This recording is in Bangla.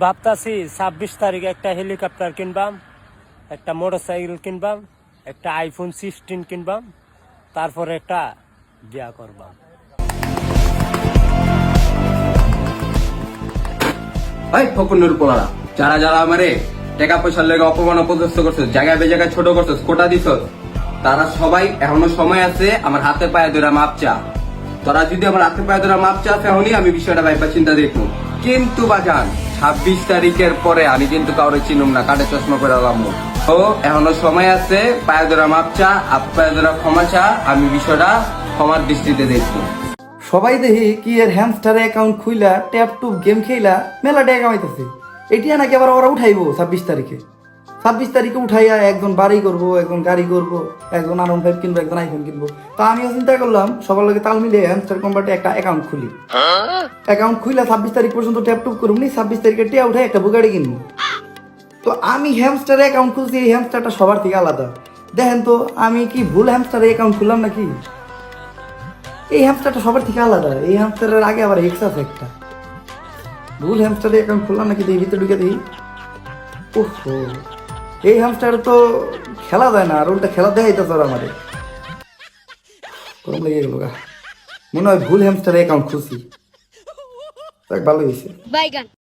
ভাবতাছি 26 তারিখে একটা হেলিকপ্টার কিনবাম, একটা মোটরসাইকেল কিনবাম, একটা আইফোন 16 কিনবাম, তারপরে একটা বিয়া করবাম। ভাই ফকুন্নুর পোলারা, যারা যারা আমারে টাকা পয়সার লেগে অপমান অপদস্থ করছো, জায়গায় বেজায়গায় ছোট করছো, কোটা দিছ, তারা সবাই এখনো সময় আছে আমার হাতে পায়ে ধরে মাপ চা। তোরা যদি আমার হাতে পায়ে ধরে মাপ চা এখনই আমি বিষয়টা ভাইবা চিন্তা দেখবো। কিন্তু বাজান 26 তারিখের পরে আমি কিন্তু কাউরে চিনুম না, কাটে চশমা করে লামো। তো এখনো সময় আছে, পায়ে ধরে মাপ চা, পায়ে ধরে ক্ষমা চা, আমি বিষয়টা ক্ষমার দৃষ্টিতে দেখবো। সবাই দেখি কি এর হ্যামস্টার অ্যাকাউন্ট খুইলা ট্যাপ টুপ গেম খেলা মেলা টাকা কামাইতেছে। এটিয়া নাকি আবার ওরা উঠাইবো 26 তারিখে উঠাইয়া একজন বাড়ি করবো, একজন গাড়ি করবো, একজন আরন 5 কিনবো, একজন আইফোন কিনবো। তা আমিও চিন্তা করলাম সবার লগে তাল মিলিয়ে হ্যামস্টার কোম্পানিতে একটা অ্যাকাউন্ট খুলি। অ্যাকাউন্ট খুইলা 26 তারিখ পর্যন্ত ট্যাপ টুপ করবো, 26 তারিখে টিয়া উঠাই একটা বুগাড়ি কিনবো। তো আমি হ্যামস্টার অ্যাকাউন্ট খুলছি, এই হ্যামস্টারটা সবার থেকে আলাদা। দেখেন তো আমি কি ভুল হ্যামস্টার অ্যাকাউন্ট খুললাম নাকি? এই হ্যামস্টারটা সবার থেকে আলাদা। এই হ্যামস্টারের আগে আবার এক্স আছে একটা। ভুল হ্যামস্টারে অ্যাকাউন্ট খুললাম নাকি দেখি, ভিতরে ঢুকে দিই। ওহো, এই হ্যামস্টার তো খেলা যায় না, আর উল্টা খেলা দেখাইতেছে ওরা আমাদের। গরম লেগে গেল গা, মনে হয় ভুল হ্যামস্টারে অ্যাকাউন্ট খুলছি। ভালো হয়েছে।